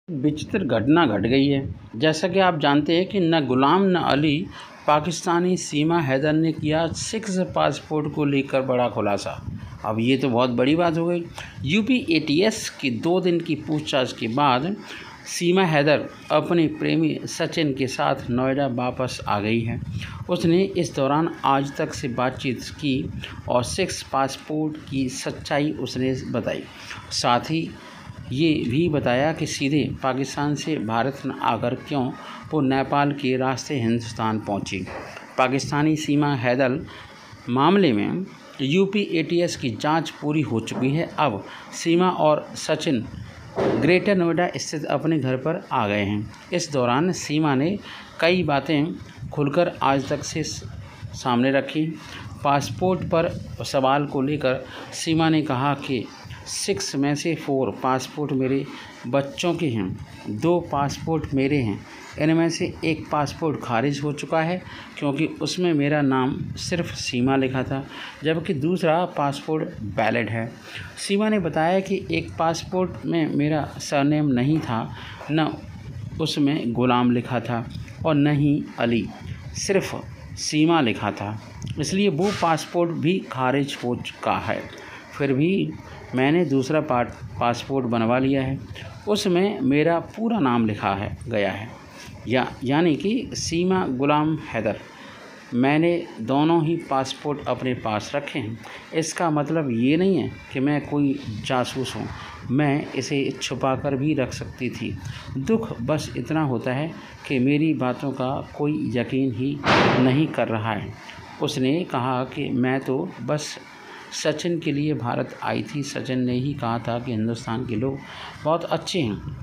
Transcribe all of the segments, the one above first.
विचित्र घटना घट गई है। जैसा कि आप जानते हैं कि न गुलाम न अली, पाकिस्तानी सीमा हैदर ने किया सिक्स पासपोर्ट को लेकर बड़ा खुलासा। अब ये तो बहुत बड़ी बात हो गई। यूपी एटीएस की 2 दिन की पूछताछ के बाद सीमा हैदर अपने प्रेमी सचिन के साथ नोएडा वापस आ गई है। उसने इस दौरान आज तक से बातचीत की और सिक्स पासपोर्ट की सच्चाई उसने बताई। साथ ही ये भी बताया कि सीधे पाकिस्तान से भारत न आकर क्यों वो नेपाल के रास्ते हिंदुस्तान पहुंची। पाकिस्तानी सीमा हैदर मामले में यूपी एटीएस की जांच पूरी हो चुकी है। अब सीमा और सचिन ग्रेटर नोएडा स्थित अपने घर पर आ गए हैं। इस दौरान सीमा ने कई बातें खुलकर आज तक से सामने रखी। पासपोर्ट पर सवाल को लेकर सीमा ने कहा कि 6 में से 4 पासपोर्ट मेरे बच्चों के हैं, 2 पासपोर्ट मेरे हैं। इनमें से एक पासपोर्ट खारिज हो चुका है क्योंकि उसमें मेरा नाम सिर्फ सीमा लिखा था, जबकि दूसरा पासपोर्ट वैलिड है। सीमा ने बताया कि एक पासपोर्ट में मेरा सरनेम नहीं था, न उसमें गुलाम लिखा था और न ही अली, सिर्फ सीमा लिखा था, इसलिए वो पासपोर्ट भी खारिज हो चुका है। फिर भी मैंने दूसरा पासपोर्ट बनवा लिया है, उसमें मेरा पूरा नाम लिखा है गया है। यानी कि सीमा गुलाम हैदर, मैंने दोनों ही पासपोर्ट अपने पास रखे हैं। इसका मतलब ये नहीं है कि मैं कोई जासूस हूँ, मैं इसे छुपा कर भी रख सकती थी। दुख बस इतना होता है कि मेरी बातों का कोई यकीन ही नहीं कर रहा है। उसने कहा कि मैं तो बस सचिन के लिए भारत आई थी। सचिन ने ही कहा था कि हिंदुस्तान के लोग बहुत अच्छे हैं,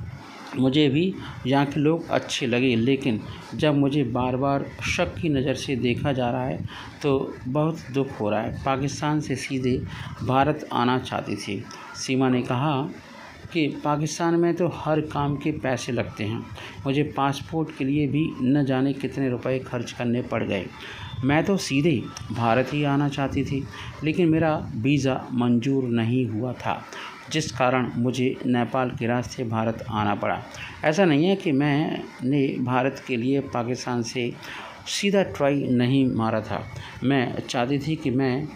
मुझे भी यहाँ के लोग अच्छे लगे, लेकिन जब मुझे बार बार शक की नज़र से देखा जा रहा है तो बहुत दुख हो रहा है। पाकिस्तान से सीधे भारत आना चाहती थी। सीमा ने कहा कि पाकिस्तान में तो हर काम के पैसे लगते हैं, मुझे पासपोर्ट के लिए भी न जाने कितने रुपए खर्च करने पड़ गए। मैं तो सीधे भारत ही आना चाहती थी, लेकिन मेरा वीज़ा मंजूर नहीं हुआ था, जिस कारण मुझे नेपाल के रास्ते भारत आना पड़ा। ऐसा नहीं है कि मैंने भारत के लिए पाकिस्तान से सीधा ट्राई नहीं मारा था। मैं चाहती थी कि मैं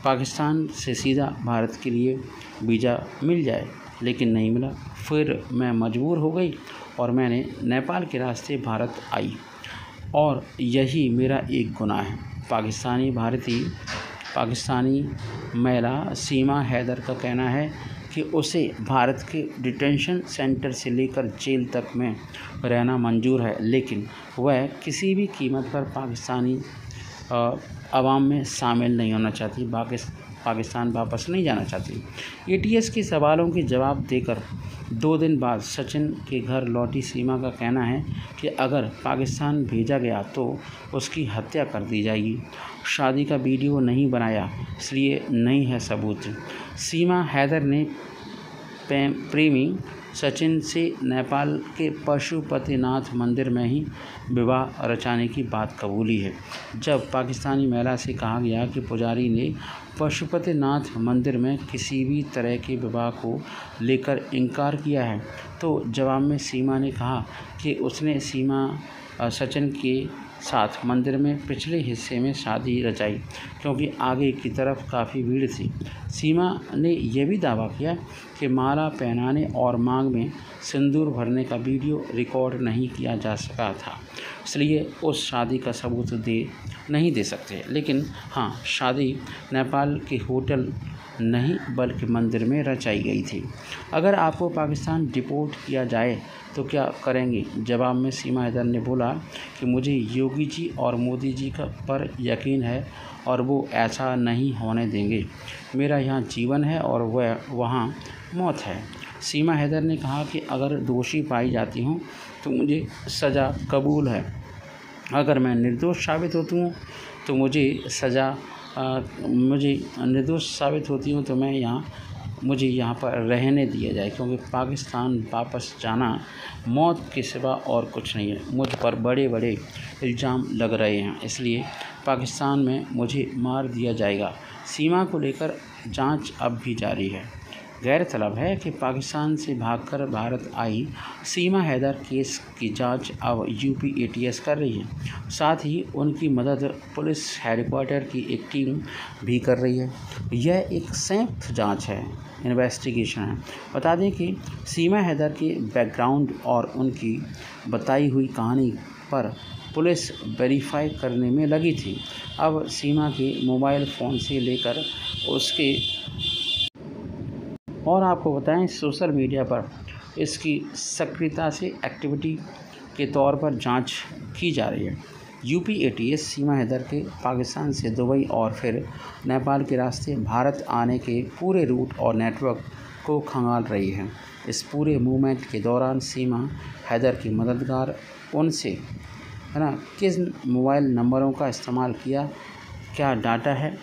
पाकिस्तान से सीधा भारत के लिए वीज़ा मिल जाए, लेकिन नहीं मिला। फिर मैं मजबूर हो गई और मैंने नेपाल के रास्ते भारत आई, और यही मेरा एक गुनाह है। पाकिस्तानी महिला सीमा हैदर का कहना है कि उसे भारत के डिटेंशन सेंटर से लेकर जेल तक में रहना मंजूर है, लेकिन वह किसी भी कीमत पर पाकिस्तानी अवाम में शामिल नहीं होना चाहती, पाकिस्तान वापस नहीं जाना चाहती। एटीएस के सवालों के जवाब देकर 2 दिन बाद सचिन के घर लौटी सीमा का कहना है कि अगर पाकिस्तान भेजा गया तो उसकी हत्या कर दी जाएगी। शादी का वीडियो नहीं बनाया, इसलिए नहीं है सबूत। सीमा हैदर ने प्रेमी सचिन से नेपाल के पशुपतिनाथ मंदिर में ही विवाह रचाने की बात कबूली है। जब पाकिस्तानी महिला से कहा गया कि पुजारी ने पशुपतिनाथ मंदिर में किसी भी तरह के विवाह को लेकर इनकार किया है, तो जवाब में सीमा ने कहा कि उसने सचिन के साथ मंदिर में पिछले हिस्से में शादी रचाई क्योंकि आगे की तरफ काफ़ी भीड़ थी। सीमा ने यह भी दावा किया कि माला पहनाने और मांग में सिंदूर भरने का वीडियो रिकॉर्ड नहीं किया जा सका था, इसलिए उस शादी का सबूत नहीं दे सकते। लेकिन हाँ, शादी नेपाल के होटल नहीं बल्कि मंदिर में रचाई गई थी। अगर आपको पाकिस्तान डिपोर्ट किया जाए तो क्या करेंगे? जवाब में सीमा हैदर ने बोला कि मुझे योगी जी और मोदी जी पर यकीन है और वो ऐसा नहीं होने देंगे। मेरा यहाँ जीवन है और वह वहाँ मौत है। सीमा हैदर ने कहा कि अगर दोषी पाई जाती हूँ तो मुझे सज़ा कबूल है, अगर मैं निर्दोष साबित होती हूँ तो मुझे निर्दोष साबित होती हूँ तो मुझे यहाँ पर रहने दिया जाए, क्योंकि पाकिस्तान वापस जाना मौत के सिवा और कुछ नहीं है। मुझ पर बड़े बड़े इल्ज़ाम लग रहे हैं, इसलिए पाकिस्तान में मुझे मार दिया जाएगा। सीमा को लेकर जांच अब भी जारी है। गौरतलब है कि पाकिस्तान से भागकर भारत आई सीमा हैदर केस की जांच अब यूपी एटीएस कर रही है। साथ ही उनकी मदद पुलिस हेडक्वार्टर की एक टीम भी कर रही है। यह एक संयुक्त जांच है, इन्वेस्टिगेशन है। बता दें कि सीमा हैदर के बैकग्राउंड और उनकी बताई हुई कहानी पर पुलिस वेरीफाई करने में लगी थी। अब सीमा के मोबाइल फ़ोन से लेकर उसके और आपको बताएं सोशल मीडिया पर इसकी सक्रियता से एक्टिविटी के तौर पर जांच की जा रही है। यूपी एटीएस सीमा हैदर के पाकिस्तान से दुबई और फिर नेपाल के रास्ते भारत आने के पूरे रूट और नेटवर्क को खंगाल रही है। इस पूरे मूवमेंट के दौरान सीमा हैदर की मददगार उनसे है ना किस मोबाइल नंबरों का इस्तेमाल किया, क्या डाटा है